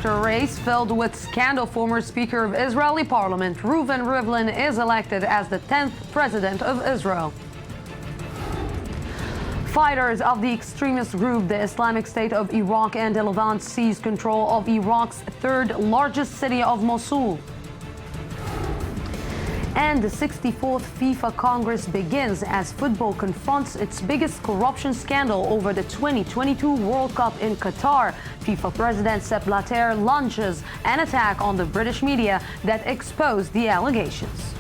After a race filled with scandal, former Speaker of Israeli Parliament Reuven Rivlin is elected as the 10th President of Israel. Fighters of the extremist group, the Islamic State of Iraq and the Levant, seized control of Iraq's third largest city of Mosul. And the 64th FIFA Congress begins as football confronts its biggest corruption scandal over the 2022 World Cup in Qatar. FIFA President Sepp Blatter launches an attack on the British media that exposed the allegations.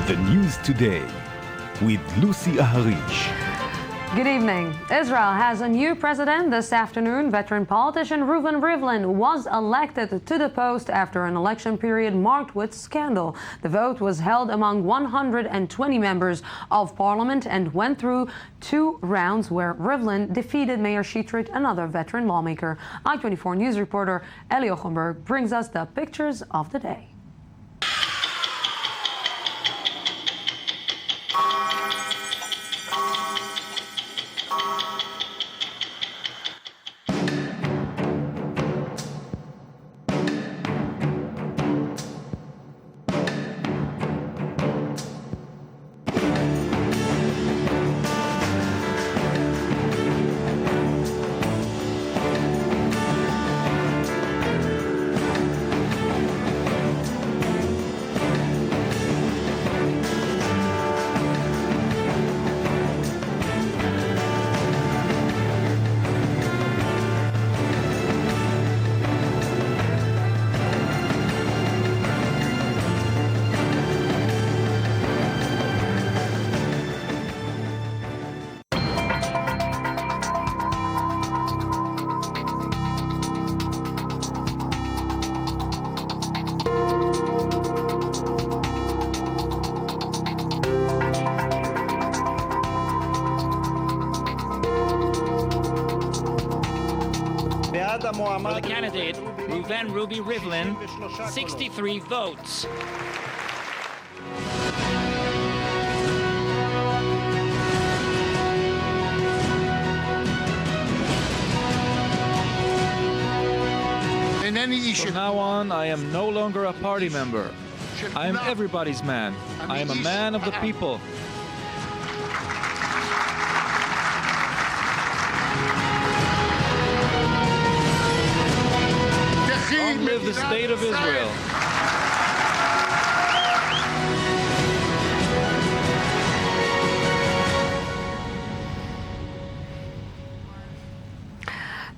The News Today with Lucy Aharish. Good evening. Israel has a new president this afternoon. Veteran politician Reuven Rivlin was elected to the post after an election period marked with scandal. The vote was held among 120 members of parliament and went through 2 rounds where Rivlin defeated Mayor Shetrit, another veteran lawmaker. I-24 News reporter Eli Ochenberg brings us the pictures of the day. For the candidate, Reuven Rivlin, 63 votes. From now on, I am no longer a party member. I am everybody's man. I am a man of the people. Long live the State of Israel.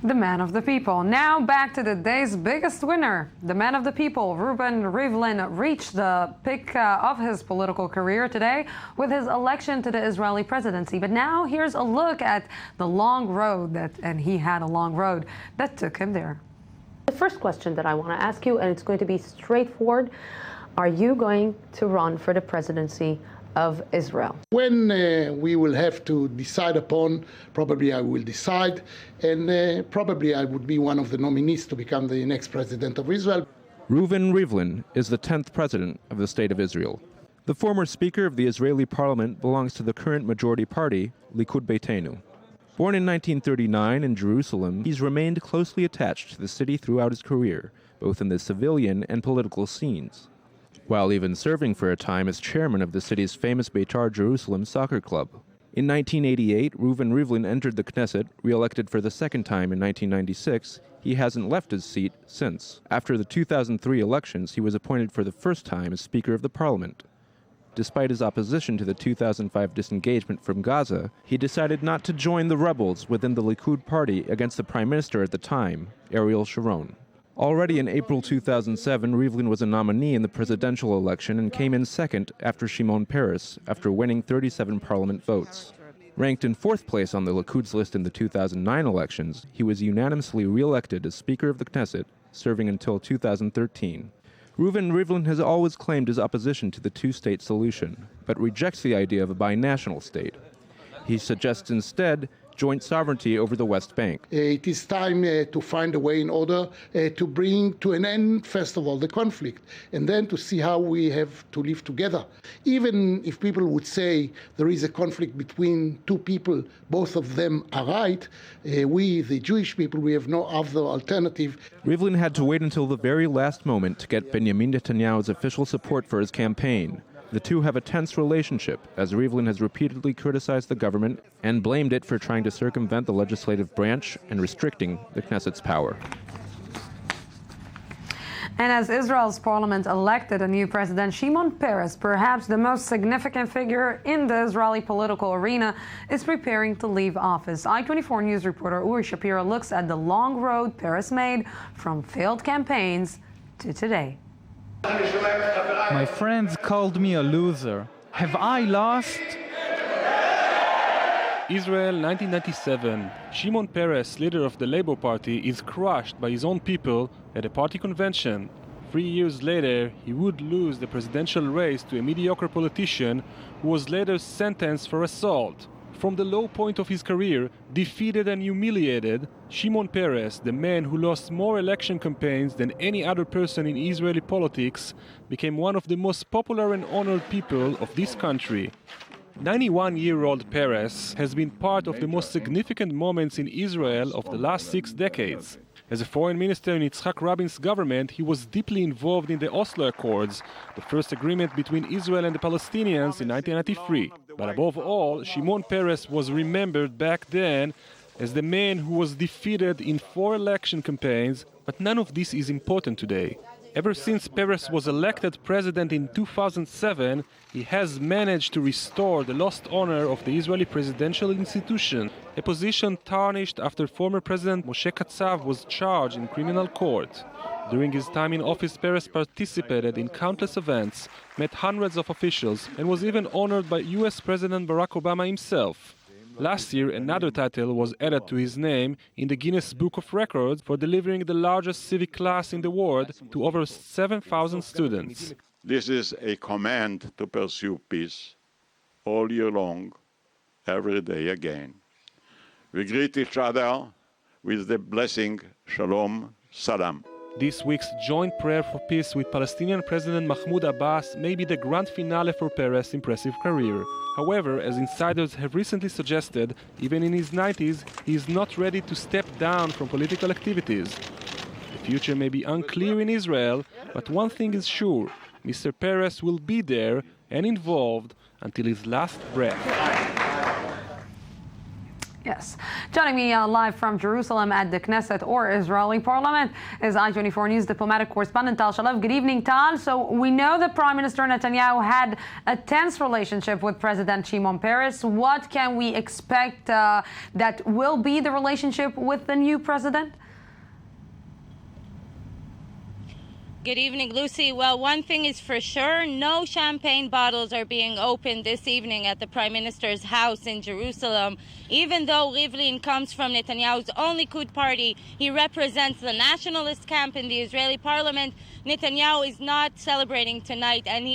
The man of the people. Now back to the day's biggest winner. The man of the people, Reuven Rivlin, reached the peak of his political career today with his election to the Israeli presidency. But now here's a look at the long road and he had a long road that took him there. The first question that I want to ask you, and it's going to be straightforward, are you going to run for the presidency of Israel? When we will have to decide upon, probably I will decide, and probably I would be one of the nominees to become the next president of Israel. Reuven Rivlin is the 10th president of the State of Israel. The former Speaker of the Israeli Parliament belongs to the current majority party, Likud Beitenu. Born in 1939 in Jerusalem, he's remained closely attached to the city throughout his career, both in the civilian and political scenes, while even serving for a time as chairman of the city's famous Beitar Jerusalem soccer club. In 1988, Reuven Rivlin entered the Knesset, re-elected for the second time in 1996. He hasn't left his seat since. After the 2003 elections, he was appointed for the first time as Speaker of the Parliament. Despite his opposition to the 2005 disengagement from Gaza, he decided not to join the rebels within the Likud party against the Prime Minister at the time, Ariel Sharon. Already in April 2007, Rivlin was a nominee in the presidential election and came in second after Shimon Peres, after winning 37 parliament votes. Ranked in 4th place on the Likud's list in the 2009 elections, he was unanimously re-elected as Speaker of the Knesset, serving until 2013. Reuven Rivlin has always claimed his opposition to the two-state solution, but rejects the idea of a binational state. He suggests instead joint sovereignty over the West Bank. It is time to find a way in order to bring to an end, first of all, the conflict, and then to see how we have to live together. Even if people would say there is a conflict between two people, both of them are right, we, the Jewish people, we have no other alternative. Rivlin had to wait until the very last moment to get Benjamin Netanyahu's official support for his campaign. The two have a tense relationship, as Rivlin has repeatedly criticized the government and blamed it for trying to circumvent the legislative branch and restricting the Knesset's power. And as Israel's parliament elected a new president, Shimon Peres, perhaps the most significant figure in the Israeli political arena, is preparing to leave office. I-24 News reporter Uri Shapiro looks at the long road Peres made from failed campaigns to today. My friends called me a loser. Have I lost? Israel 1997. Shimon Peres, leader of the Labour Party, is crushed by his own people at a party convention. 3 years later, he would lose the presidential race to a mediocre politician who was later sentenced for assault. From the low point of his career, defeated and humiliated, Shimon Peres, the man who lost more election campaigns than any other person in Israeli politics, became one of the most popular and honored people of this country. 91-year-old Peres has been part of the most significant moments in Israel of the last 6 decades. As a foreign minister in Yitzhak Rabin's government, he was deeply involved in the Oslo Accords, the first agreement between Israel and the Palestinians in 1993. But above all, Shimon Peres was remembered back then as the man who was defeated in 4 election campaigns, but none of this is important today. Ever since Peres was elected president in 2007, he has managed to restore the lost honor of the Israeli presidential institution, a position tarnished after former President Moshe Katsav was charged in criminal court. During his time in office, Peres participated in countless events, met hundreds of officials, and was even honored by US President Barack Obama himself. Last year, another title was added to his name in the Guinness Book of Records for delivering the largest civic class in the world to over 7,000 students. This is a command to pursue peace all year long, every day again. We greet each other with the blessing, Shalom, Salam. This week's joint prayer for peace with Palestinian President Mahmoud Abbas may be the grand finale for Peres' impressive career. However, as insiders have recently suggested, even in his 90s, he is not ready to step down from political activities. The future may be unclear in Israel, but one thing is sure, Mr. Peres will be there and involved until his last breath. Yes. Joining me live from Jerusalem at the Knesset or Israeli Parliament is I-24 News diplomatic correspondent Tal Shalev. Good evening, Tal. So we know that Prime Minister Netanyahu had a tense relationship with President Shimon Peres. What can we expect that will be the relationship with the new president? Good evening, Lucy. Well, one thing is for sure, no champagne bottles are being opened this evening at the Prime Minister's house in Jerusalem. Even though Rivlin comes from Netanyahu's own Likud party, he represents the nationalist camp in the Israeli parliament. Netanyahu is not celebrating tonight, and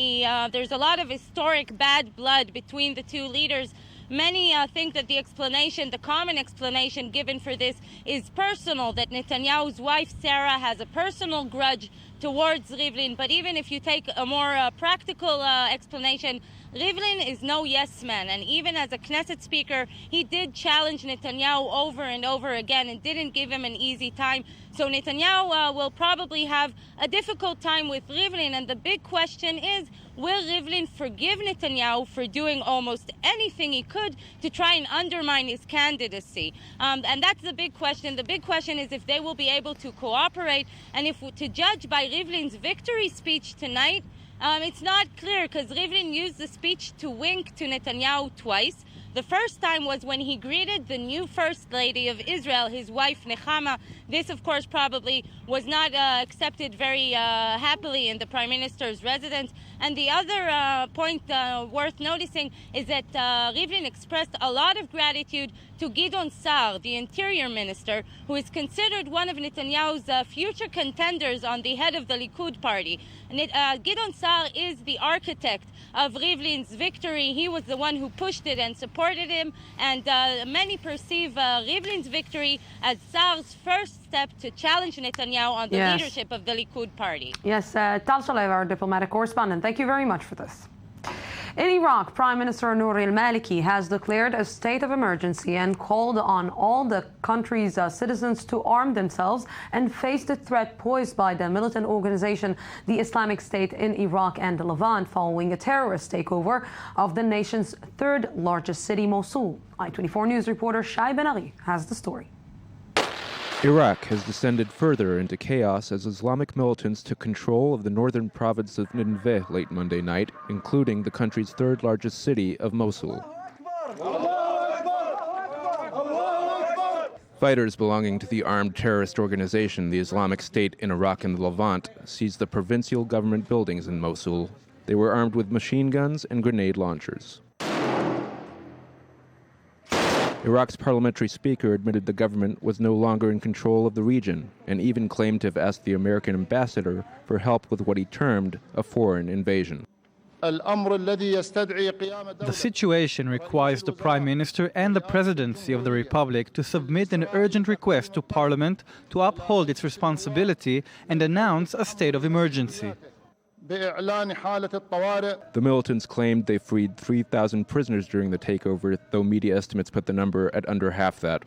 there's a lot of historic bad blood between the two leaders. Many think that the common explanation given for this is personal, that Netanyahu's wife, Sarah, has a personal grudge towards Rivlin. But even if you take a more practical explanation, Rivlin is no yes man. And even as a Knesset speaker, he did challenge Netanyahu over and over again and didn't give him an easy time. So Netanyahu will probably have a difficult time with Rivlin. And the big question is, will Rivlin forgive Netanyahu for doing almost anything he could to try and undermine his candidacy? And that's the big question. The big question is if they will be able to cooperate. And if to judge by Rivlin's victory speech tonight, it's not clear because Rivlin used the speech to wink to Netanyahu twice. The first time was when he greeted the new First Lady of Israel, his wife Nechama. This, of course, probably was not accepted very happily in the Prime Minister's residence. And the other point worth noticing is that Rivlin expressed a lot of gratitude to Gideon Sa'ar, the Interior Minister, who is considered one of Netanyahu's future contenders on the head of the Likud party. Gideon Sa'ar is the architect of Rivlin's victory. He was the one who pushed it and supported him, and many perceive Rivlin's victory as Sa'ar's first step to challenge Netanyahu on the leadership of the Likud party. Yes, Tal Shalev, our diplomatic correspondent, thank you very much for this. In Iraq, Prime Minister Nour al-Maliki has declared a state of emergency and called on all the country's citizens to arm themselves and face the threat posed by the militant organization, the Islamic State in Iraq and the Levant, following a terrorist takeover of the nation's third largest city, Mosul. I-24 News reporter Shai Ben Ari has the story. Iraq has descended further into chaos as Islamic militants took control of the northern province of Nineveh late Monday night, including the country's third largest city of Mosul. Fighters belonging to the armed terrorist organization, the Islamic State in Iraq and the Levant, seized the provincial government buildings in Mosul. They were armed with machine guns and grenade launchers. Iraq's parliamentary speaker admitted the government was no longer in control of the region and even claimed to have asked the American ambassador for help with what he termed a foreign invasion. The situation requires the Prime Minister and the Presidency of the Republic to submit an urgent request to Parliament to uphold its responsibility and announce a state of emergency. The militants claimed they freed 3,000 prisoners during the takeover, though media estimates put the number at under half that.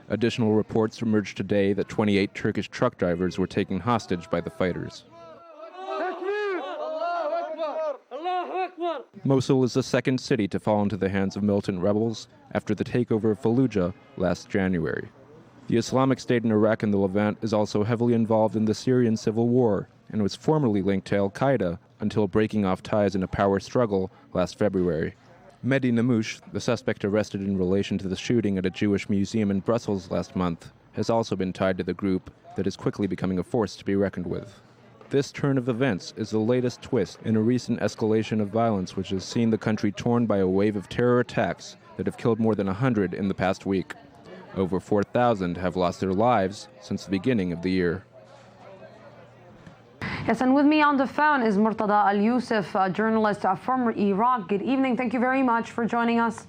Additional reports emerged today that 28 Turkish truck drivers were taken hostage by the fighters. Mosul is the second city to fall into the hands of militant rebels after the takeover of Fallujah last January. The Islamic State in Iraq and the Levant is also heavily involved in the Syrian civil war and was formerly linked to al-Qaeda until breaking off ties in a power struggle last February. Mehdi Namouche, the suspect arrested in relation to the shooting at a Jewish museum in Brussels last month, has also been tied to the group that is quickly becoming a force to be reckoned with. This turn of events is the latest twist in a recent escalation of violence which has seen the country torn by a wave of terror attacks that have killed more than 100 in the past week. Over 4,000 have lost their lives since the beginning of the year. Yes, and with me on the phone is Murtada Al-Yusuf, a journalist from Iraq. Good evening. Thank you very much for joining us.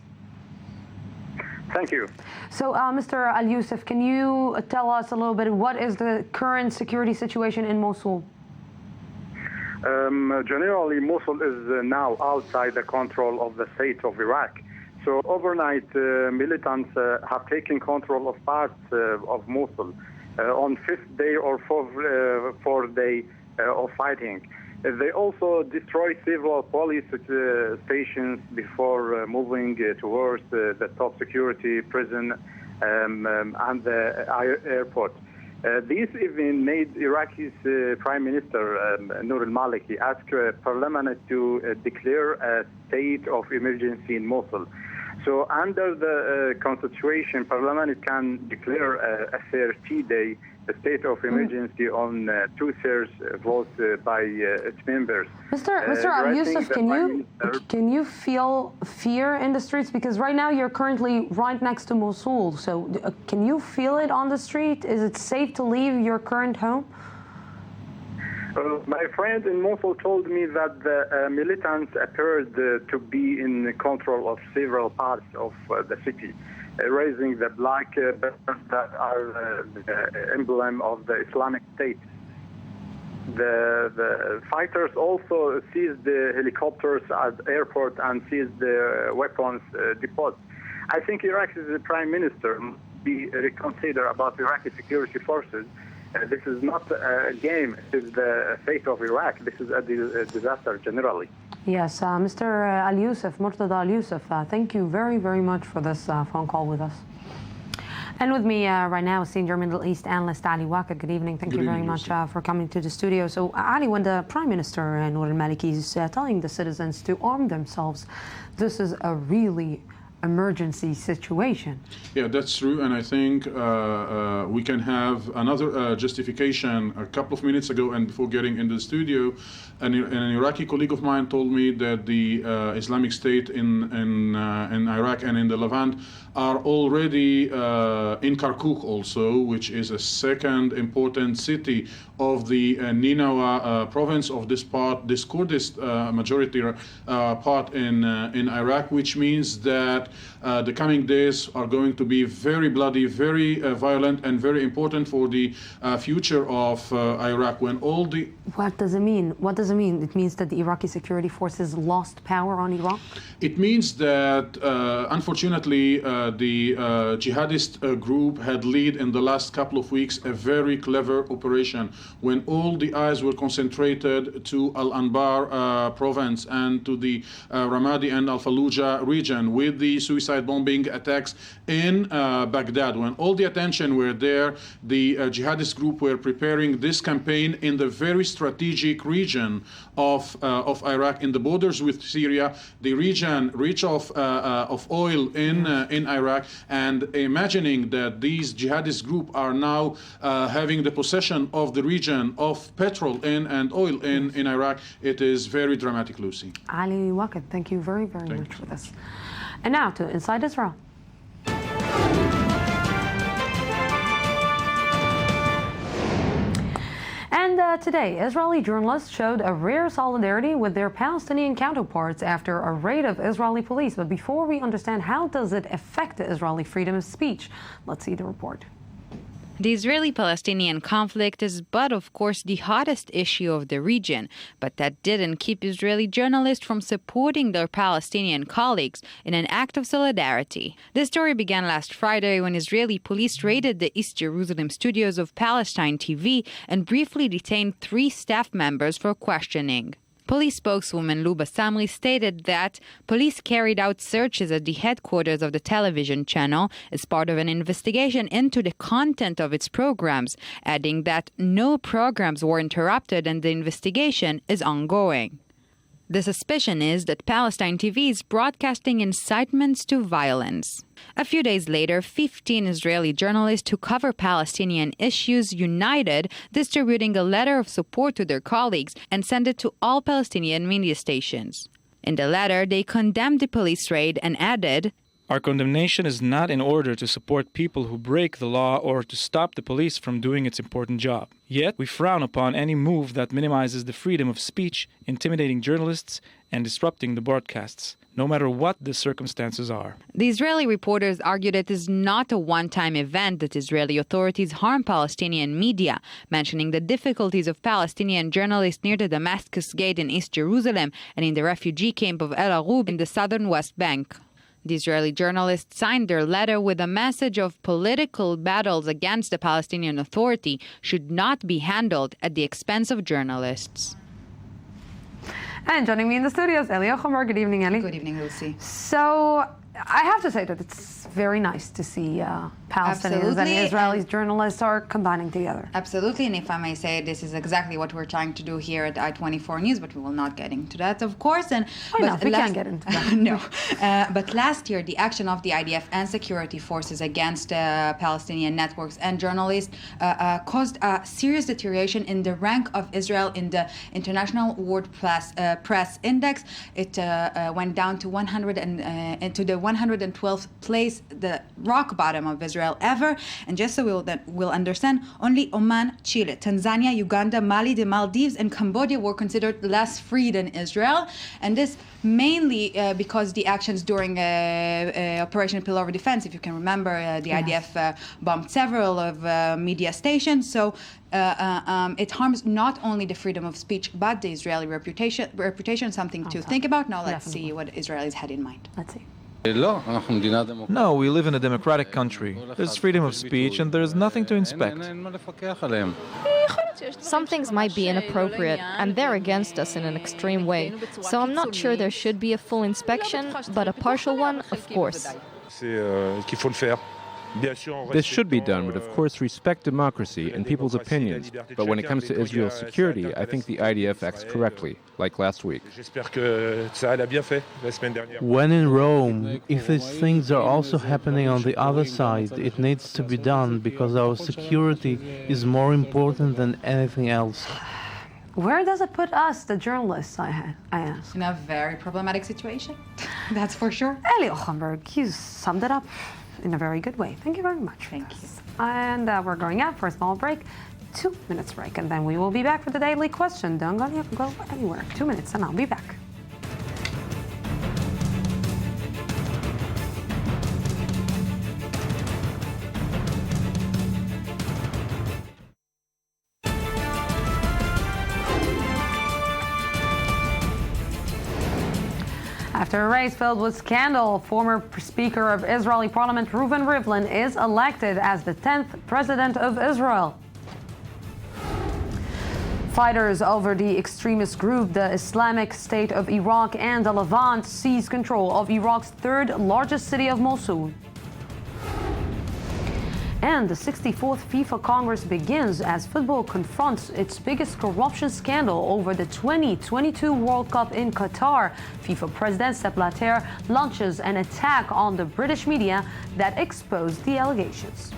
Thank you. So, Mr. Al-Yusuf, can you tell us a little bit what is the current security situation in Mosul? Generally, Mosul is now outside the control of the state of Iraq. So overnight, militants have taken control of parts of Mosul on fifth day or fourth day of fighting. They also destroyed several police stations before moving towards the top security prison and the airport. This even made Iraqi's Prime Minister Nour al-Maliki ask Parliament to declare a state of emergency in Mosul. So under the Constitution, Parliament can declare a 30-day state of emergency on two-thirds vote by its members. Mr. Al-Yusuf, can you feel fear in the streets? Because right now you're currently right next to Mosul. So can you feel it on the street? Is it safe to leave your current home? My friend in Mosul told me that the militants appeared to be in control of several parts of the city, raising the black banners that are the emblem of the Islamic State. The fighters also seized the helicopters at the airport and seized the weapons depots. I think Iraq's Prime Minister must be reconsider about Iraqi security forces. This is not a game. It is the fate of Iraq. This is a disaster generally. Yes, Mr. Al-Yusuf, Murtada Al-Yusuf, thank you very, very much for this phone call with us. And with me right now is Senior Middle East Analyst Ali Waqid. Good evening. Thank you very much for coming to the studio. So, Ali, when the Prime Minister Nour al-Maliki is telling the citizens to arm themselves, this is a really emergency situation. Yeah, that's true, and I think we can have another justification. A couple of minutes ago, and before getting into the studio, an Iraqi colleague of mine told me that the Islamic State in Iraq and in the Levant are already in Kirkuk also, which is a second important city of the Ninawa province of this Kurdish majority part in Iraq, which means that the coming days are going to be very bloody, very violent, and very important for the future of Iraq. When all the What does it mean? What does it mean? It means that the Iraqi security forces lost power on Iraq? It means that, unfortunately, the jihadist group had led in the last couple of weeks a very clever operation when all the eyes were concentrated to Al-Anbar province and to the Ramadi and Al-Fallujah region with the suicide bombing attacks in Baghdad. When all the attention were there, the jihadist group were preparing this campaign in the very strategic region of Iraq, in the borders with Syria, the region rich of oil in Iraq, and imagining that these jihadist group are now having the possession of the region of petrol and oil in Iraq, it is very dramatic, Lucy. Ali Waqid, thank you very, very much for this. And now to Inside Israel. And today, Israeli journalists showed a rare solidarity with their Palestinian counterparts after a raid of Israeli police. But before we understand how does it affect the Israeli freedom of speech, let's see the report. The Israeli-Palestinian conflict is but, of course, the hottest issue of the region, but that didn't keep Israeli journalists from supporting their Palestinian colleagues in an act of solidarity. This story began last Friday when Israeli police raided the East Jerusalem studios of Palestine TV and briefly detained 3 staff members for questioning. Police spokeswoman Luba Samri stated that police carried out searches at the headquarters of the television channel as part of an investigation into the content of its programs, adding that no programs were interrupted and the investigation is ongoing. The suspicion is that Palestine TV is broadcasting incitements to violence. A few days later, 15 Israeli journalists who cover Palestinian issues united, distributing a letter of support to their colleagues and sent it to all Palestinian media stations. In the letter, they condemned the police raid and added, "Our condemnation is not in order to support people who break the law or to stop the police from doing its important job. Yet, we frown upon any move that minimizes the freedom of speech, intimidating journalists, and disrupting the broadcasts, no matter what the circumstances are." The Israeli reporters argued it is not a one-time event that Israeli authorities harm Palestinian media, mentioning the difficulties of Palestinian journalists near the Damascus Gate in East Jerusalem and in the refugee camp of El Arub in the southern West Bank. The Israeli journalists signed their letter with a message of political battles against the Palestinian Authority should not be handled at the expense of journalists. And joining me in the studio is Eli Ochomer. Good evening, Eli. Good evening, Lucy. So I have to say that it's very nice to see Palestinians and Israeli journalists are combining together. Absolutely, and if I may say, this is exactly what we're trying to do here at I-24 News, but we will not get into that, of course. And why not? We can't get into that. No. But last year, the action of the IDF and security forces against Palestinian networks and journalists caused a serious deterioration in the rank of Israel in the International World Press Index. It went down to to the 112th place, the rock bottom of Israel ever. And just so we'll understand, only Oman, Chile, Tanzania, Uganda, Mali, the Maldives, and Cambodia were considered less free than Israel. And this mainly because the actions during Operation Pillar of Defense, if you can remember, the IDF bombed several of media stations. So it harms not only the freedom of speech, but the Israeli reputation, something to think about. Now let's see what Israelis had in mind. Let's see. No, we live in a democratic country. There's freedom of speech and there's nothing to inspect. Some things might be inappropriate, and they're against us in an extreme way. So I'm not sure there should be a full inspection, but a partial one, of course. This should be done, but of course respect democracy and people's opinions. But when it comes to Israel's security, I think the IDF acts correctly, like last week. When in Rome, if these things are also happening on the other side, it needs to be done because our security is more important than anything else. Where does it put us, the journalists, I ask? In a very problematic situation, that's for sure. Eli Ochenberg, you summed it up in a very good way. Thank you very much. Thank you. And we're going out for a small break, 2 minutes break, and then we will be back for the daily question. Don't go anywhere. 2 minutes, and I'll be back. After a race filled with scandal, former Speaker of Israeli Parliament Reuven Rivlin is elected as the 10th President of Israel. Fighters over the extremist group, the Islamic State of Iraq and the Levant, seized control of Iraq's third largest city of Mosul. And the 64th FIFA Congress begins as football confronts its biggest corruption scandal over the 2022 World Cup in Qatar. FIFA President Sepp Blatter launches an attack on the British media that exposed the allegations.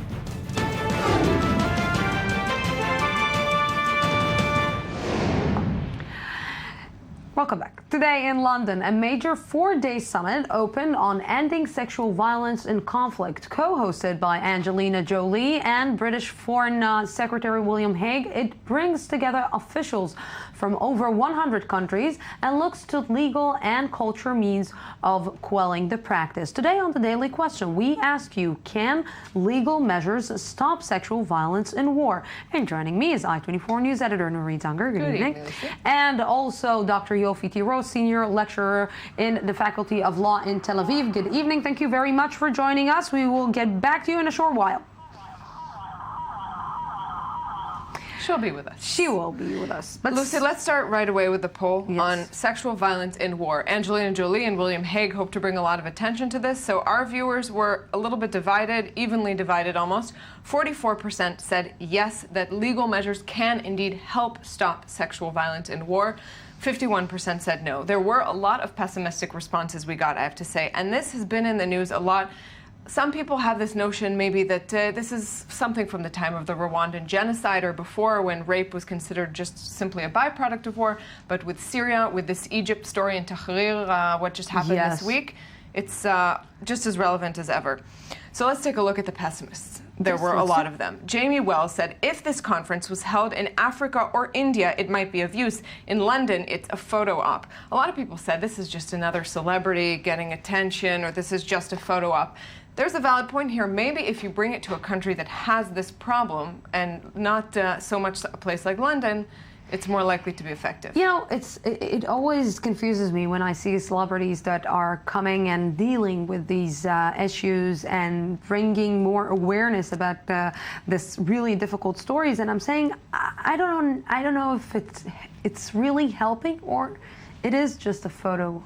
Welcome back. Today in London, a major 4-day summit opened on ending sexual violence in conflict, co-hosted by Angelina Jolie and British Foreign Secretary William Hague. It brings together officials from over 100 countries and looks to legal and cultural means of quelling the practice. Today on the Daily Question, we ask you, can legal measures stop sexual violence in war? And joining me is I-24 News editor Nurit Zanger. Good evening. And also Dr. Yofi Tiro, senior lecturer in the Faculty of Law in Tel Aviv. Good evening. Thank you very much for joining us. We will get back to you in a short while. She'll be with us. She will be with us. But Lucy, let's start right away with the poll on sexual violence in war. Angelina Jolie and William Hague hope to bring a lot of attention to this, so our viewers were a little bit divided, evenly divided almost. 44% said yes, that legal measures can indeed help stop sexual violence in war. 51% said no. There were a lot of pessimistic responses we got, I have to say, and this has been in the news a lot. Some people have this notion maybe that this is something from the time of the Rwandan genocide or before, when rape was considered just simply a byproduct of war. But with Syria, with this Egypt story in Tahrir, what just happened this week, it's just as relevant as ever. So let's take a look at the pessimists. There were a lot of them. Jamie Wells said, if this conference was held in Africa or India, it might be of use. In London, it's a photo op. A lot of people said this is just another celebrity getting attention, or this is just a photo op. There's a valid point here. Maybe if you bring it to a country that has this problem and not so much a place like London, it's more likely to be effective. You know, it always confuses me when I see celebrities that are coming and dealing with these issues and bringing more awareness about this really difficult stories. And I'm saying, I don't know if it's really helping or it is just a photo.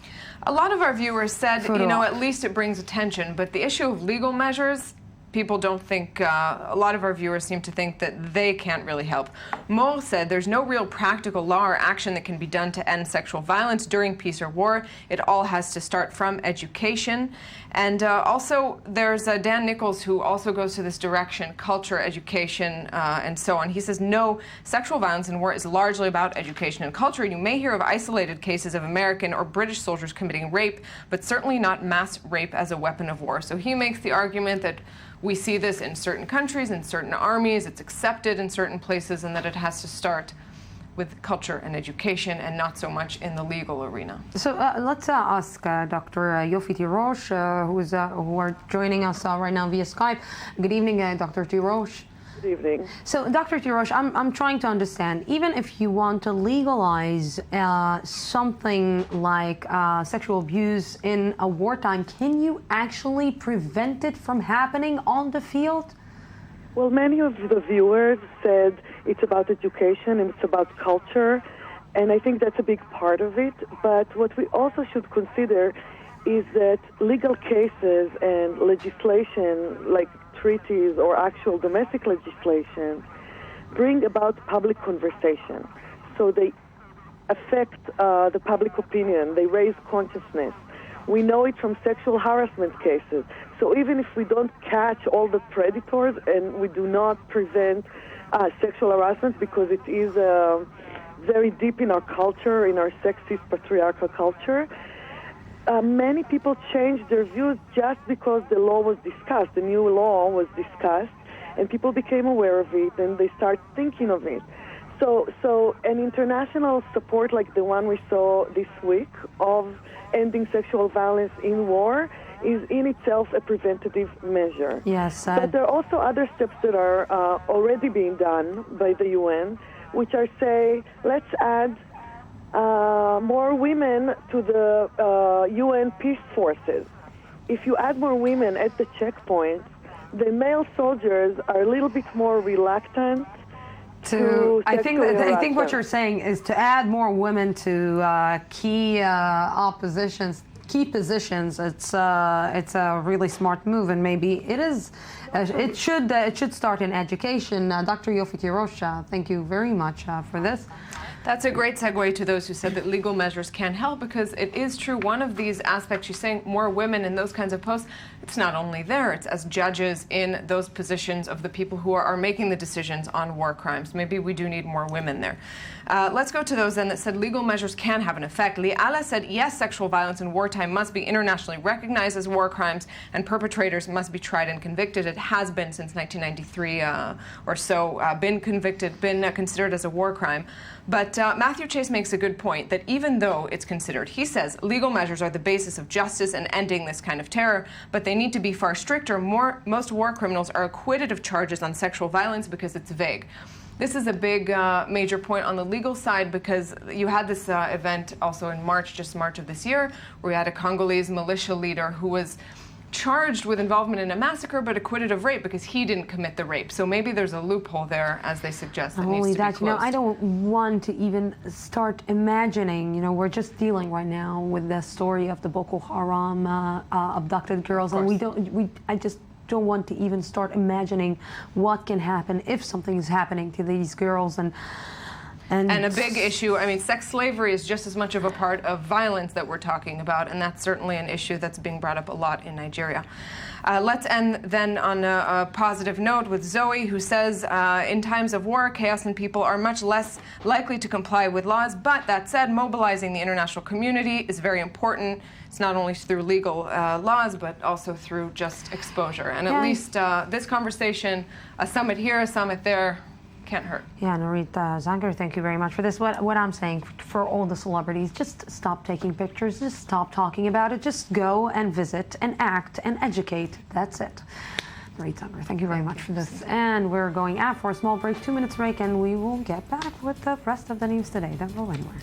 A lot of our viewers said, you know, at least it brings attention. But the issue of legal measures, people don't think, a lot of our viewers seem to think that they can't really help. Mo said there's no real practical law or action that can be done to end sexual violence during peace or war. It all has to start from education. And also there's Dan Nichols, who also goes to this direction, culture, education, and so on. He says, no, sexual violence in war is largely about education and culture. You may hear of isolated cases of American or British soldiers committing rape, but certainly not mass rape as a weapon of war. So he makes the argument that we see this in certain countries, in certain armies, it's accepted in certain places, and that it has to start with culture and education and not so much in the legal arena. So let's ask Dr. Yofi Tirosh, who are joining us right now via Skype. Good evening, Dr. Tirosh. Good evening. So, Dr. Tirosh, I'm trying to understand, even if you want to legalize something like sexual abuse in a wartime, can you actually prevent it from happening on the field? Well, many of the viewers said it's about education and it's about culture, and I think that's a big part of it. But what we also should consider is that legal cases and legislation like treaties or actual domestic legislation bring about public conversation. So they affect the public opinion, they raise consciousness. We know it from sexual harassment cases. So even if we don't catch all the predators and we do not prevent sexual harassment because it is very deep in our culture, in our sexist patriarchal culture, many people changed their views just because the law was discussed, the new law was discussed, and people became aware of it and they start thinking of it. So an international support like the one we saw this week of ending sexual violence in war is in itself a preventative measure. Yes. But there are also other steps that are already being done by the UN, which are, say, let's add more women to the UN peace forces. If you add more women at the checkpoints, the male soldiers are a little bit more reluctant to I think what you're saying is to add more women to key positions. It's a really smart move, and maybe it is. It should start in education. Dr. Yofi Kirosh, thank you very much for this. That's a great segue to those who said that legal measures can help, because it is true, one of these aspects, you're saying more women in those kinds of posts, it's not only there, it's as judges in those positions of the people who are making the decisions on war crimes. Maybe we do need more women there. Let's go to those then that said legal measures can have an effect. Liala said, yes, sexual violence in wartime must be internationally recognized as war crimes and perpetrators must be tried and convicted. It has been since 1993 or so, been convicted, been considered as a war crime. But Matthew Chase makes a good point that even though it's considered, he says, legal measures are the basis of justice and ending this kind of terror, but they need to be far stricter. Most war criminals are acquitted of charges on sexual violence because it's vague. This is a big major point on the legal side, because you had this event also in March, just March of this year, where we had a Congolese militia leader who was charged with involvement in a massacre but acquitted of rape because he didn't commit the rape. So maybe there's a loophole there, as they suggest, that Not only needs to that, be closed. I don't want to even start imagining, we're just dealing right now with the story of the Boko Haram abducted girls, and I just don't want to even start imagining what can happen if something is happening to these girls. And a big issue, sex slavery is just as much of a part of violence that we're talking about, and that's certainly an issue that's being brought up a lot in Nigeria. Let's end then on a positive note with Zoe, who says, in times of war, chaos and people are much less likely to comply with laws, but that said, mobilizing the international community is very important. It's not only through legal laws, but also through just exposure. And at least this conversation, a summit here, a summit there, can't hurt. Yeah, Nurit Zanger, thank you very much for this. What I'm saying for all the celebrities, just stop taking pictures, just stop talking about it, just go and visit and act and educate. That's it. Nurit Zanger, thank you very much for this. And we're going out for a small break, 2 minutes break, and we will get back with the rest of the news today. Don't go anywhere.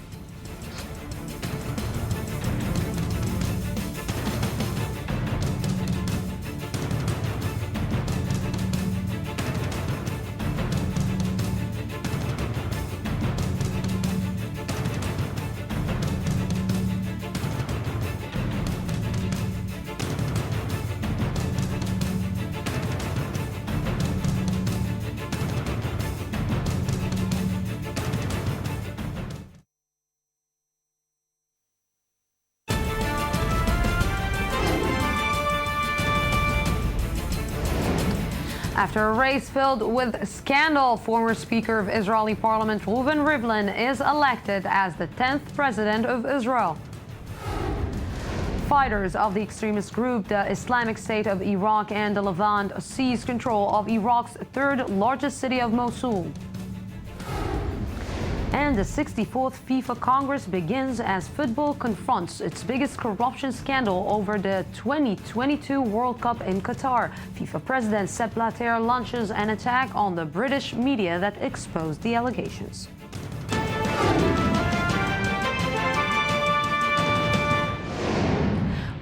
After a race filled with scandal, former Speaker of Israeli Parliament Reuven Rivlin is elected as the 10th President of Israel. Fighters of the extremist group, the Islamic State of Iraq and the Levant, seized control of Iraq's third largest city of Mosul. And the 64th FIFA Congress begins as football confronts its biggest corruption scandal over the 2022 World Cup in Qatar. FIFA President Sepp Blatter launches an attack on the British media that exposed the allegations.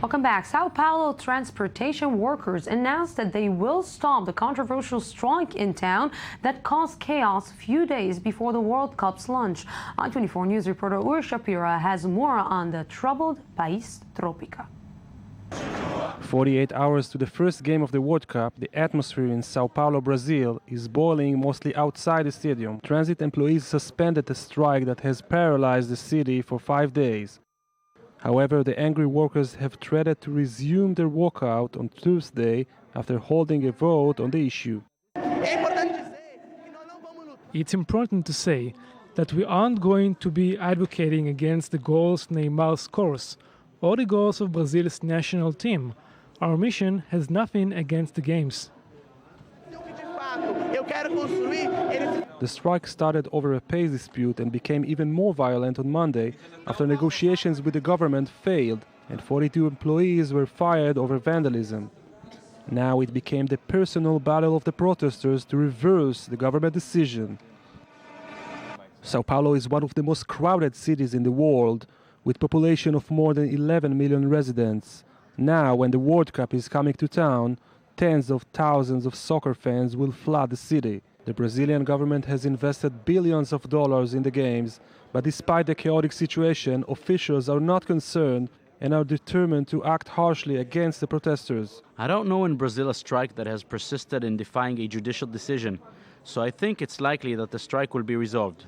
Welcome back. Sao Paulo transportation workers announced that they will stop the controversial strike in town that caused chaos a few days before the World Cup's launch. I-24 News reporter Ur Shapira has more on the troubled País Tropica. 48 hours to the first game of the World Cup, the atmosphere in Sao Paulo, Brazil is boiling mostly outside the stadium. Transit employees suspended a strike that has paralyzed the city for 5 days. However, the angry workers have threatened to resume their walkout on Tuesday after holding a vote on the issue. It's important to say that we aren't going to be advocating against the goals Neymar scores or the goals of Brazil's national team. Our mission has nothing against the games. The strike started over a pay dispute and became even more violent on Monday after negotiations with the government failed and 42 employees were fired over vandalism. Now it became the personal battle of the protesters to reverse the government decision. Sao Paulo is one of the most crowded cities in the world, with a population of more than 11 million residents. Now, when the World Cup is coming to town, tens of thousands of soccer fans will flood the city. The Brazilian government has invested billions of dollars in the games, but despite the chaotic situation, officials are not concerned and are determined to act harshly against the protesters. I don't know in Brazil a strike that has persisted in defying a judicial decision, so I think it's likely that the strike will be resolved.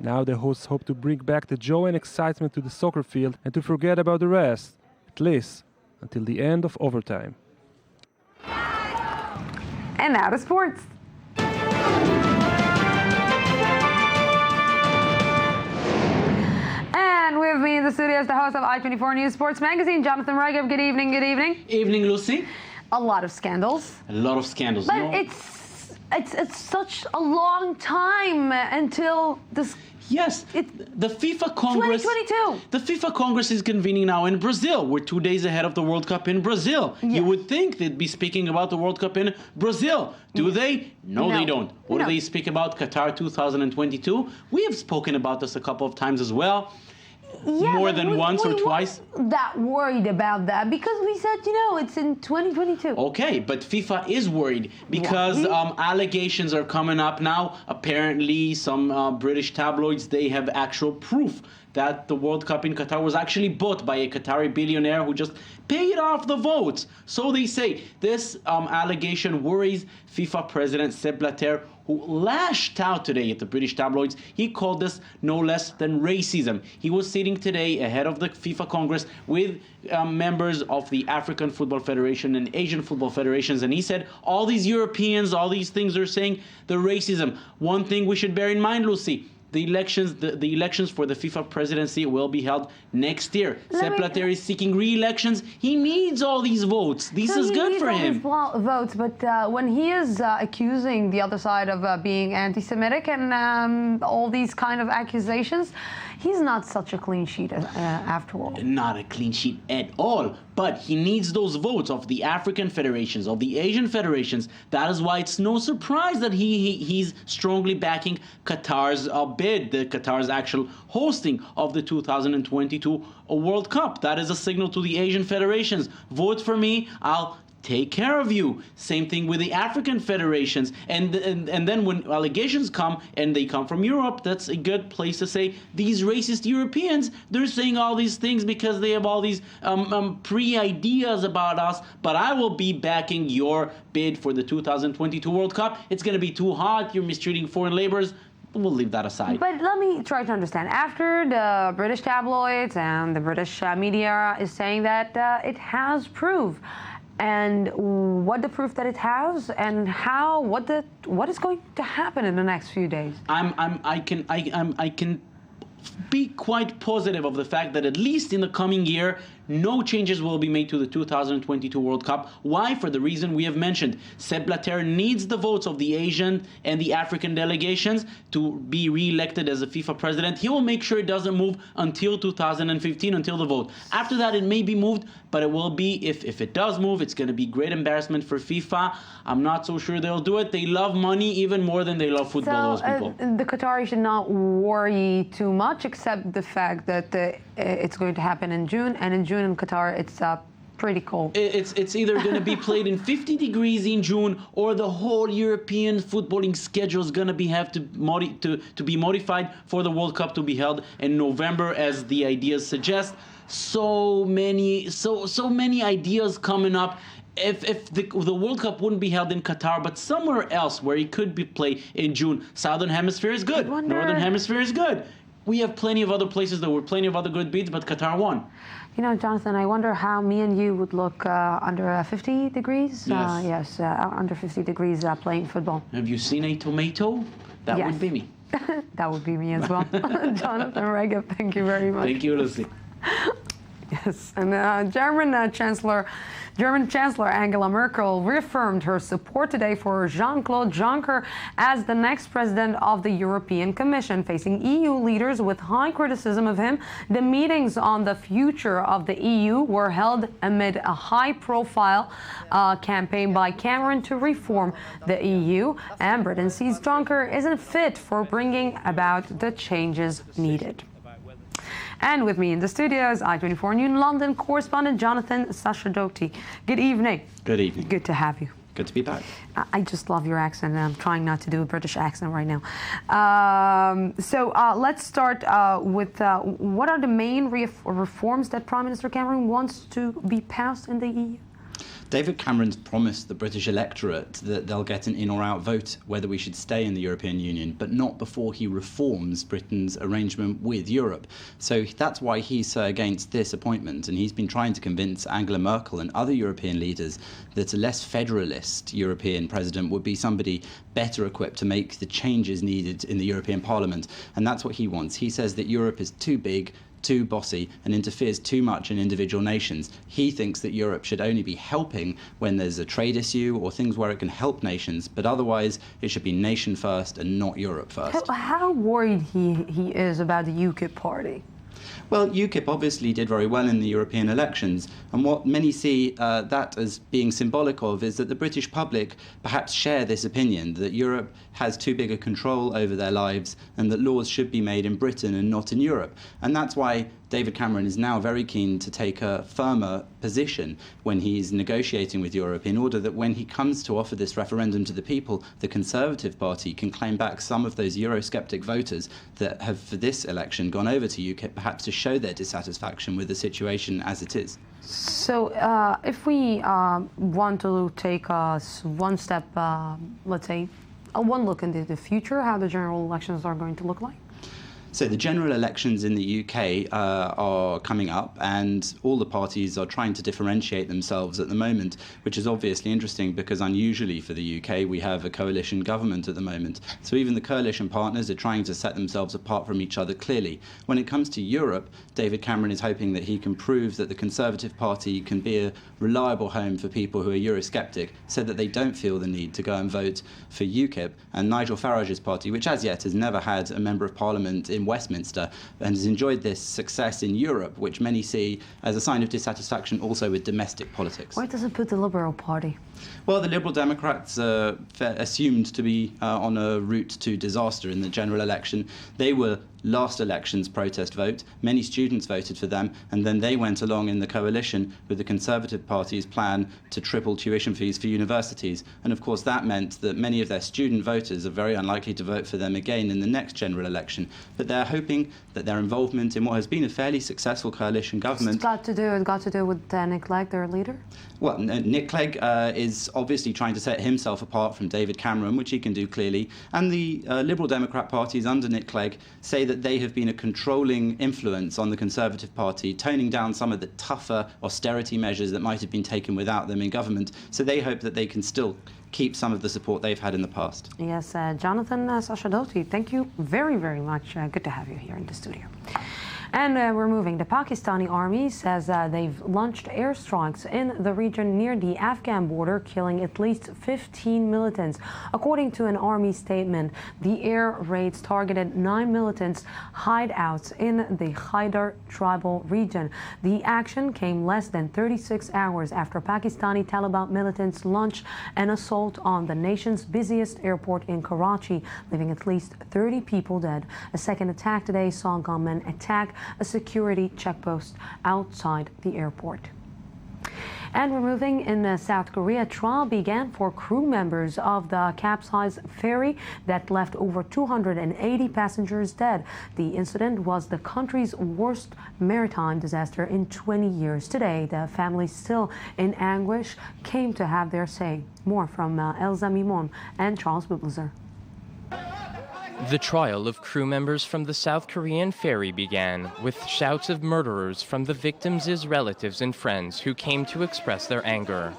Now the hosts hope to bring back the joy and excitement to the soccer field and to forget about the rest, at least until the end of overtime. And now to sports. And with me in the studio is the host of I-24 News Sports Magazine, Jonathan Regev. Good evening, good evening. Evening, Lucy. A lot of scandals. A lot of scandals. But it's such a long time until this. Yes, the FIFA Congress. 2022. The FIFA Congress is convening now in Brazil. We're 2 days ahead of the World Cup in Brazil. Yes. You would think they'd be speaking about the World Cup in Brazil. Do they? No, they don't. What do they speak about? Qatar 2022. We have spoken about this a couple of times as well. Yeah, more than once or twice. That worried about that because we said, it's in 2022. Okay, but FIFA is worried because allegations are coming up now. Apparently, some British tabloids, they have actual proof that the World Cup in Qatar was actually bought by a Qatari billionaire who just paid off the votes. So they say this allegation worries FIFA President Sepp Blatter, who lashed out today at the British tabloids. He called this no less than racism. He was sitting today ahead of the FIFA Congress with members of the African Football Federation and Asian Football Federations, and he said, all these Europeans, all these things are saying the racism. One thing we should bear in mind, Lucy, the elections for the FIFA presidency will be held next year. Sepp Blatter is seeking re-elections. He needs all these votes. This is good for him. Votes, but when he is accusing the other side of being anti-Semitic and all these kind of accusations, he's not such a clean sheet after all. Not a clean sheet at all. But he needs those votes of the African federations, of the Asian federations. That is why it's no surprise that he's strongly backing Qatar's bid, the Qatar's actual hosting of the 2022 World Cup. That is a signal to the Asian federations. Vote for me, I'll take care of you. Same thing with the African federations. And then when allegations come, and they come from Europe, that's a good place to say these racist Europeans, they're saying all these things because they have all these pre-ideas about us, but I will be backing your bid for the 2022 World Cup. It's going to be too hot. You're mistreating foreign laborers. We'll leave that aside. But let me try to understand. After the British tabloids and the British media is saying that it has proof, and what the proof that it has, and what is going to happen in the next few days? I can be quite positive of the fact that at least in the coming year, no changes will be made to the 2022 World Cup. Why? For the reason we have mentioned. Sepp Blatter needs the votes of the Asian and the African delegations to be re-elected as a FIFA president. He will make sure it doesn't move until 2015, until the vote. After that, it may be moved, but it will be, if it does move, it's going to be great embarrassment for FIFA. I'm not so sure they'll do it. They love money even more than they love football, those people. The Qataris should not worry too much, except the fact that it's going to happen in June, and in June in Qatar, it's pretty cold. It's either going to be played in 50 degrees in June, or the whole European footballing schedule is going to have to be modified for the World Cup to be held in November, as the ideas suggest. so many ideas coming up. If the World Cup wouldn't be held in Qatar, but somewhere else where he could play in June. Southern Hemisphere is good. Northern Hemisphere is good. We have plenty of other places. There were plenty of other good bids, but Qatar won. You know, Jonathan, I wonder how me and you would look under 50 degrees. Yes. Under 50 degrees playing football. Have you seen a tomato? That Yes. would be me. That would be me as well. Jonathan Regev, thank you very much. Thank you, Lucy. Yes, and German Chancellor Angela Merkel reaffirmed her support today for Jean-Claude Juncker as the next president of the European Commission, facing EU leaders with high criticism of him. The meetings on the future of the EU were held amid a high-profile campaign by Cameron to reform the EU, and Britain sees Juncker isn't fit for bringing about the changes needed. And with me in the studio is I24 News London correspondent Jonathan Sashadoti. Good evening. Good evening. Good to have you. Good to be back. I just love your accent, and I'm trying not to do a British accent right now. So let's start with what are the main reforms that Prime Minister Cameron wants to be passed in the EU? David Cameron's promised the British electorate that they'll get an in or out vote whether we should stay in the European Union, but not before he reforms Britain's arrangement with Europe. So that's why he's so against this appointment, and he's been trying to convince Angela Merkel and other European leaders that a less federalist European president would be somebody better equipped to make the changes needed in the European Parliament, and that's what he wants. He says that Europe is too big, too bossy, and interferes too much in individual nations. He thinks that Europe should only be helping when there's a trade issue or things where it can help nations, but otherwise it should be nation first and not Europe first. How worried he is about the UKIP party? Well, UKIP obviously did very well in the European elections, and what many see that as being symbolic of is that the British public perhaps share this opinion that Europe has too big a control over their lives and that laws should be made in Britain and not in Europe. And that's why David Cameron is now very keen to take a firmer position when he's negotiating with Europe, in order that when he comes to offer this referendum to the people, the Conservative Party can claim back some of those Eurosceptic voters that have for this election gone over to UKIP, perhaps to show their dissatisfaction with the situation as it is. So if we want to take one step, let's say, one look into the future, how the general elections are going to look like? So the general elections in the UK are coming up, and all the parties are trying to differentiate themselves at the moment, which is obviously interesting because unusually for the UK we have a coalition government at the moment. So even the coalition partners are trying to set themselves apart from each other clearly. When it comes to Europe, David Cameron is hoping that he can prove that the Conservative Party can be a reliable home for people who are Eurosceptic, so that they don't feel the need to go and vote for UKIP. And Nigel Farage's party, which as yet has never had a member of parliament in Westminster and has enjoyed this success in Europe, which many see as a sign of dissatisfaction also with domestic politics. Why does it put the Liberal Party? Well, the Liberal Democrats are assumed to be on a route to disaster in the general election. They were last election's protest vote. Many students voted for them, and then they went along in the coalition with the Conservative Party's plan to triple tuition fees for universities. And of course that meant that many of their student voters are very unlikely to vote for them again in the next general election. But they're hoping that their involvement in what has been a fairly successful coalition government... It's got to do with Nick Clegg, their leader? Well, Nick Clegg is obviously trying to set himself apart from David Cameron, which he can do clearly. And the Liberal Democrat parties under Nick Clegg say that they have been a controlling influence on the Conservative Party, toning down some of the tougher austerity measures that might have been taken without them in government. So they hope that they can still keep some of the support they've had in the past. Yes, Jonathan Sashadoti, thank you very, very much. Good to have you here in the studio. And we're moving. The Pakistani army says they've launched airstrikes in the region near the Afghan border, killing at least 15 militants. According to an army statement, the air raids targeted 9 militants' hideouts in the Khyber tribal region. The action came less than 36 hours after Pakistani Taliban militants launched an assault on the nation's busiest airport in Karachi, leaving at least 30 people dead. A second attack today saw gunmen attack a security checkpost outside the airport. And we're moving in South Korea. Trial began for crew members of the capsized ferry that left over 280 passengers dead. The incident was the country's worst maritime disaster in 20 years. Today, the family still in anguish came to have their say. More from Elza Mimon and Charles Bublezer. The trial of crew members from the South Korean ferry began with shouts of murderers from the victims' relatives and friends who came to express their anger.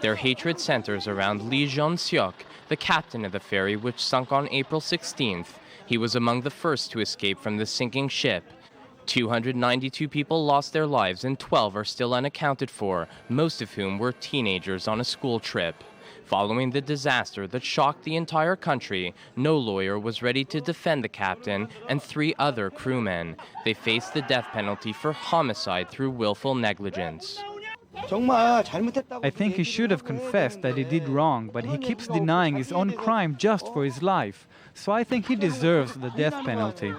Their hatred centers around Lee Jeon-seok, the captain of the ferry which sunk on April 16th. He was among the first to escape from the sinking ship. 292 people lost their lives and 12 are still unaccounted for, most of whom were teenagers on a school trip. Following the disaster that shocked the entire country, no lawyer was ready to defend the captain and 3 other crewmen. They faced the death penalty for homicide through willful negligence. I think he should have confessed that he did wrong, but he keeps denying his own crime just for his life. So I think he deserves the death penalty.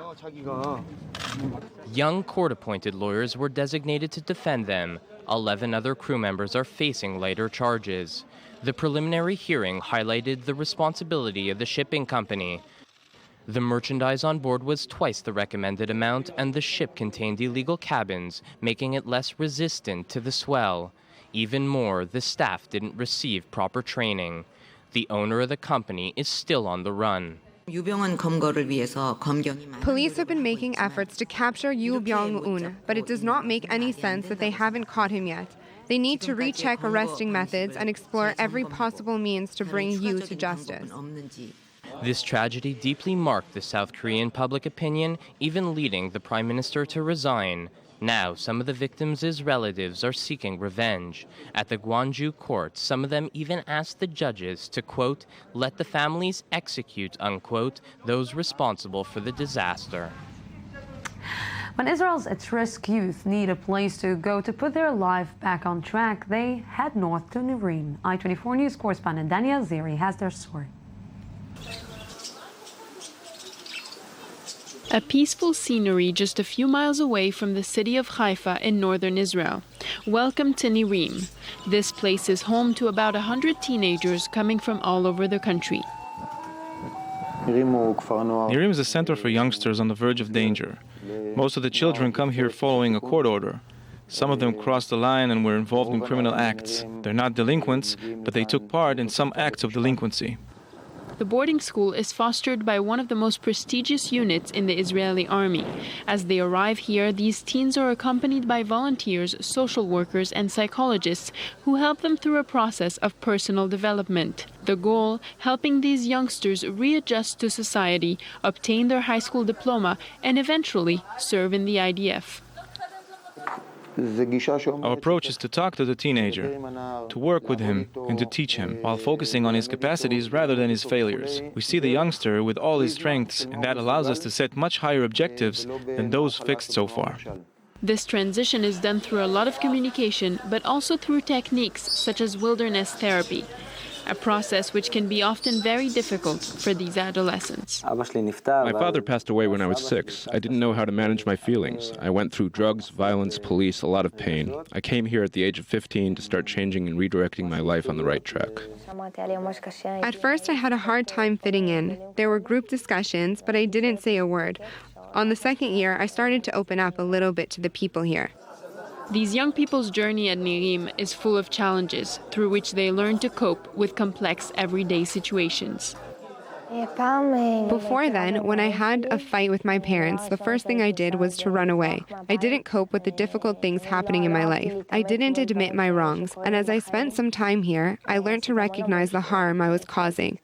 Young court-appointed lawyers were designated to defend them. 11 other crew members are facing lighter charges. The preliminary hearing highlighted the responsibility of the shipping company. The merchandise on board was twice the recommended amount, and the ship contained illegal cabins, making it less resistant to the swell. Even more, the staff didn't receive proper training. The owner of the company is still on the run. Police have been making efforts to capture Yoo Byung-un, but it does not make any sense that they haven't caught him yet. They need to recheck arresting methods and explore every possible means to bring Yoo to justice. This tragedy deeply marked the South Korean public opinion, even leading the prime minister to resign. Now, some of the victims' relatives are seeking revenge. At the Gwangju court, some of them even asked the judges to, quote, let the families execute, unquote, those responsible for the disaster. When Israel's at-risk youth need a place to go to put their life back on track, they head north to Nirim. I-24 News correspondent Daniel Ziri has their story. A peaceful scenery just a few miles away from the city of Haifa in northern Israel. Welcome to Nirim. This place is home to about 100 teenagers coming from all over the country. Nirim is a center for youngsters on the verge of danger. Most of the children come here following a court order. Some of them crossed the line and were involved in criminal acts. They're not delinquents, but they took part in some acts of delinquency. The boarding school is fostered by one of the most prestigious units in the Israeli army. As they arrive here, these teens are accompanied by volunteers, social workers, and psychologists who help them through a process of personal development. The goal, helping these youngsters readjust to society, obtain their high school diploma, and eventually serve in the IDF. Our approach is to talk to the teenager, to work with him and to teach him, while focusing on his capacities rather than his failures. We see the youngster with all his strengths, and that allows us to set much higher objectives than those fixed so far. This transition is done through a lot of communication, but also through techniques such as wilderness therapy, a process which can be often very difficult for these adolescents. My father passed away when I was 6. I didn't know how to manage my feelings. I went through drugs, violence, police, a lot of pain. I came here at the age of 15 to start changing and redirecting my life on the right track. At first, I had a hard time fitting in. There were group discussions, but I didn't say a word. On the second year, I started to open up a little bit to the people here. These young people's journey at Nirim is full of challenges through which they learn to cope with complex everyday situations. Before then, when I had a fight with my parents, the first thing I did was to run away. I didn't cope with the difficult things happening in my life. I didn't admit my wrongs, and as I spent some time here, I learned to recognize the harm I was causing.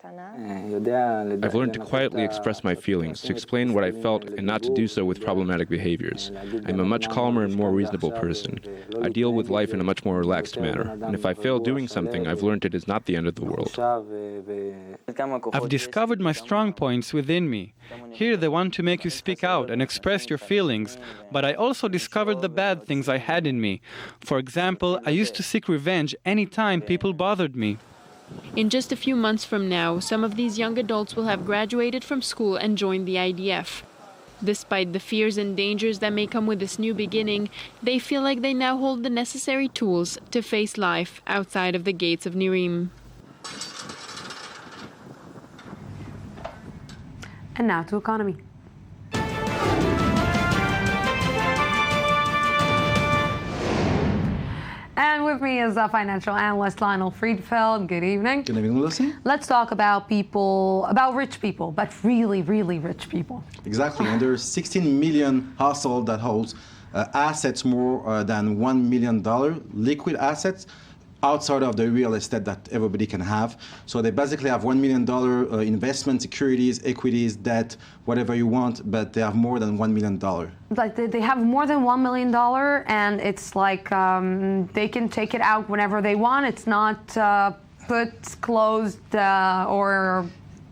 I've learned to quietly express my feelings, to explain what I felt, and not to do so with problematic behaviors. I'm a much calmer and more reasonable person. I deal with life in a much more relaxed manner, and if I fail doing something, I've learned it is not the end of the world. I've discovered my strong points within me. Here they want to make you speak out and express your feelings, but I also discovered the bad things I had in me. For example, I used to seek revenge any time people bothered me. In just a few months from now, some of these young adults will have graduated from school and joined the IDF. Despite the fears and dangers that may come with this new beginning, they feel like they now hold the necessary tools to face life outside of the gates of Nirim. And now to economy. And with me is financial analyst Lionel Friedfeld. Good evening. Good evening, Lucy. Let's talk about rich people, but really, really rich people. Exactly, and there's 16 million households that holds assets more than $1 million, liquid assets, outside of the real estate that everybody can have. So they basically have $1 million investment, securities, equities, debt, whatever you want, but they have more than $1 million. Like they have more than $1 million, and it's like they can take it out whenever they want. It's not put, closed, or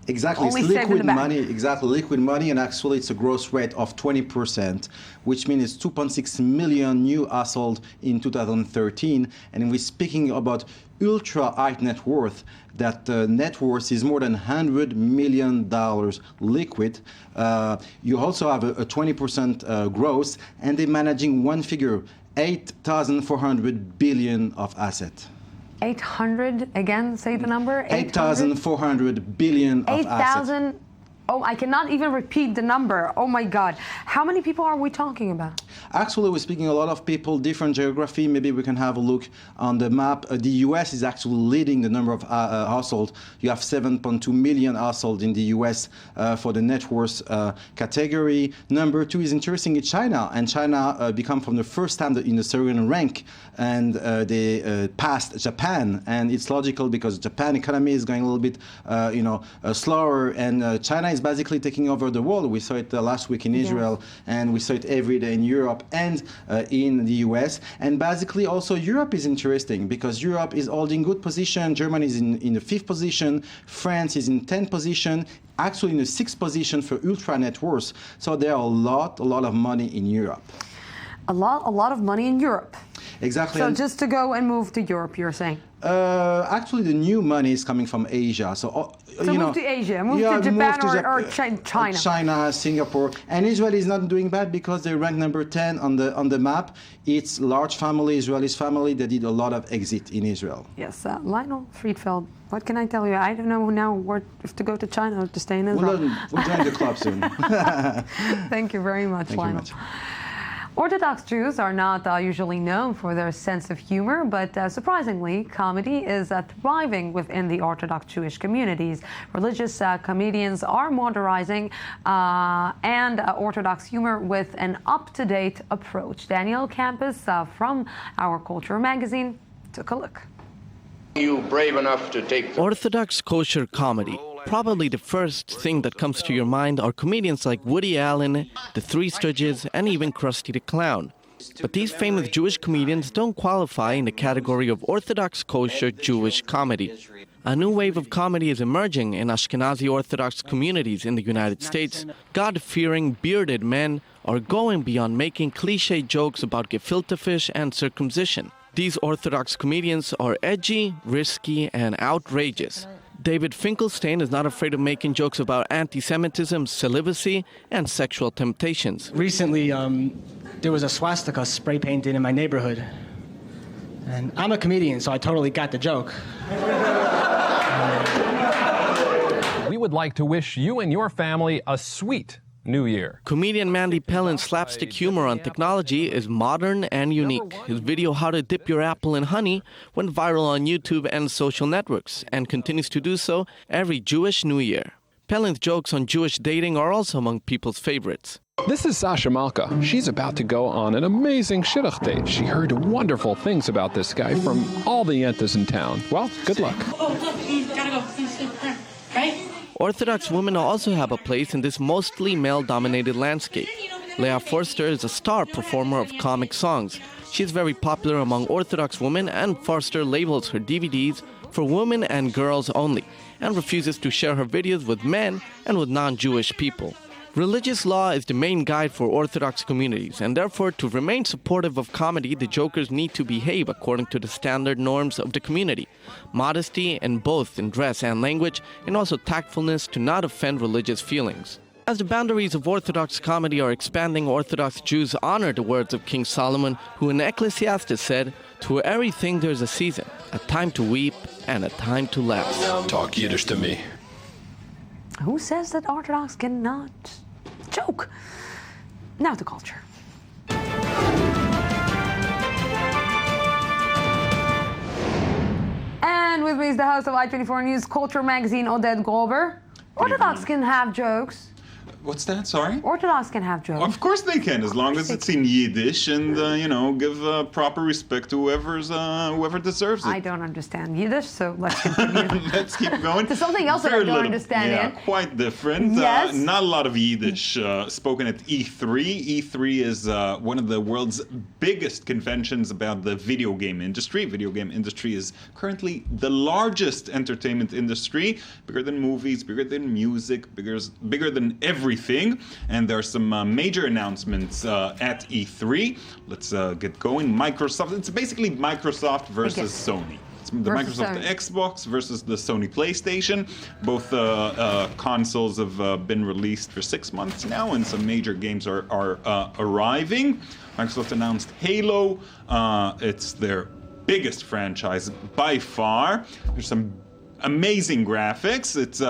exactly, it's liquid money. Exactly, liquid money, and actually it's a growth rate of 20%, which means it's 2.6 million new households in 2013. And we're speaking about ultra high net worth. That net worth is more than $100 million liquid. You also have a 20% growth, and they're managing one figure, 8,400 billion of assets. 800, again, say the number. 8,400 billion of assets. 8,000. Oh, I cannot even repeat the number. Oh my God. How many people are we talking about? Actually, we're speaking a lot of people, different geography. Maybe we can have a look on the map. The US is actually leading the number of households. You have 7.2 million households in the US for the net worth category. Number two is interesting, it's China. And China become from the first time in the second rank, and they passed Japan. And it's logical because Japan economy is going a little bit, slower, and China is basically taking over the world. We saw it last week in Israel, and we saw it every day in Europe and in the US. And basically also Europe is interesting because Europe is holding good position. Germany is in the 5th position. France is in 10th position. Actually in the 6th position for ultra net worth. So there are a lot of money in Europe. A lot of money in Europe. Exactly. So just to go and move to Europe, you're saying? Actually, the new money is coming from Asia. So move to Asia, move to Japan or China. China, Singapore, and Israel is not doing bad because they rank number 10 on the map. It's large family, Israelis family. They did a lot of exit in Israel. Yes, Lionel Friedfeld. What can I tell you? I don't know now if to go to China or to stay in Israel. We'll join the club soon. Thank you very much, Thank Lionel. you much. Orthodox Jews are not usually known for their sense of humor, but surprisingly, comedy is thriving within the Orthodox Jewish communities. Religious comedians are modernizing and Orthodox humor with an up-to-date approach. Daniel Campus from Our Culture magazine took a look. You brave enough to take Orthodox kosher comedy. Probably the first thing that comes to your mind are comedians like Woody Allen, the Three Stooges, and even Krusty the Clown. But these famous Jewish comedians don't qualify in the category of Orthodox kosher Jewish comedy. A new wave of comedy is emerging in Ashkenazi Orthodox communities in the United States. God-fearing, bearded men are going beyond making cliché jokes about gefilte fish and circumcision. These Orthodox comedians are edgy, risky, and outrageous. David Finkelstein is not afraid of making jokes about anti-Semitism, celibacy, and sexual temptations. Recently, there was a swastika spray painted in my neighborhood. And I'm a comedian, so I totally got the joke. We would like to wish you and your family a sweet New Year. Comedian Mandy Pellin's slapstick humor on technology is modern and unique. His video How to Dip Your Apple in Honey went viral on YouTube and social networks and continues to do so every Jewish New Year. Pellin's jokes on Jewish dating are also among people's favorites. This is Sasha Malka. She's about to go on an amazing shidduch date. She heard wonderful things about this guy from all the yentas in town. Well, good luck. Gotta go. Right? Orthodox women also have a place in this mostly male-dominated landscape. Leah Forster is a star performer of comic songs. She's very popular among Orthodox women, and Forster labels her DVDs for women and girls only, and refuses to share her videos with men and with non-Jewish people. Religious law is the main guide for Orthodox communities, and therefore, to remain supportive of comedy, the jokers need to behave according to the standard norms of the community. Modesty in both in dress and language, and also tactfulness to not offend religious feelings. As the boundaries of Orthodox comedy are expanding, Orthodox Jews honor the words of King Solomon, who in Ecclesiastes said, "To everything there's a season, a time to weep and a time to laugh." Talk Yiddish to me. Who says that Orthodox cannot joke? Now to culture. And with me is the host of I24 News Culture Magazine, Oded Goldberg. Orthodox can have jokes. What's that? Sorry? Orthodox can have jokes. Of course they can, as long as it's in Yiddish and, give proper respect to whoever deserves it. I don't understand Yiddish, so let's continue. Let's keep going. To something else that I don't understand Yeah, quite different. Yes. Not a lot of Yiddish spoken at E3. E3 is one of the world's biggest conventions about the video game industry. Video game industry is currently the largest entertainment industry, bigger than movies, bigger than music, bigger than everything. And there are some major announcements at E3. Let's get going. Microsoft, it's basically Microsoft versus Sony. It's the Microsoft Xbox versus the Sony PlayStation. Both consoles have been released for 6 months now, and some major games are arriving. Microsoft announced Halo. It's their biggest franchise by far. There's some amazing graphics. It's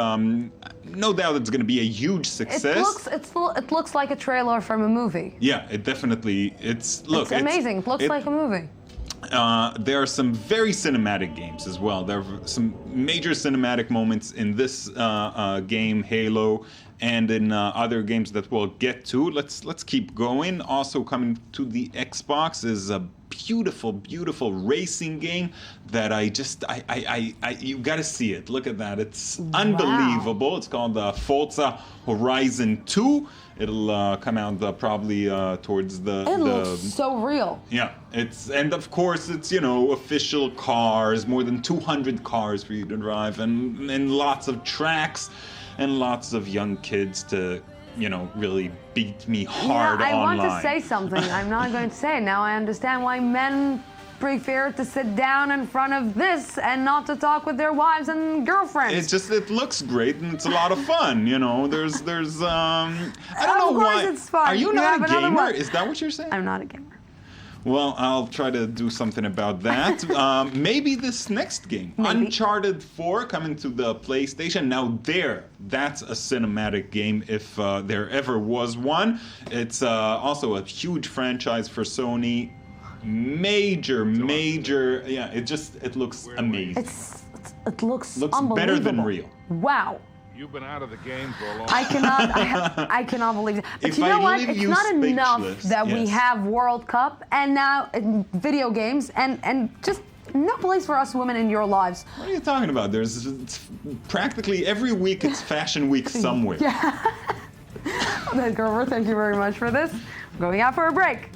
no doubt it's going to be a huge success. It looks like a trailer from a movie. Yeah, it definitely. It's amazing. It looks like a movie. There are some very cinematic games as well. There are some major cinematic moments in this game, Halo, and in other games that we'll get to. Let's keep going. Also coming to the Xbox is a beautiful racing game that you got to see it. Look at that. It's unbelievable. It's called Forza Horizon 2. It'll come out probably towards the... It looks so real. Yeah, and of course it's, official cars, more than 200 cars for you to drive, and lots of tracks, and lots of young kids to, really beat me hard online. I want to say something. I'm not going to say it. Now I understand why men prefer to sit down in front of this and not to talk with their wives and girlfriends. It looks great and it's a lot of fun, There's I don't know why. Of course it's fun. Are you not a gamer? Is that what you're saying? I'm not a gamer. Well, I'll try to do something about that. Maybe this next game, Uncharted 4, coming to the PlayStation. Now that's a cinematic game if there ever was one. It's also a huge franchise for Sony. Major, yeah, it looks amazing. It looks unbelievable. Better than real. Wow. You've been out of the game for a long time. I cannot believe it. But you know what? It's not enough that we have World Cup and now video games and just no place for us women in your lives. What are you talking about? It's practically every week it's Fashion Week somewhere. Yeah. Gerber, thank you very much for this. We're going out for a break.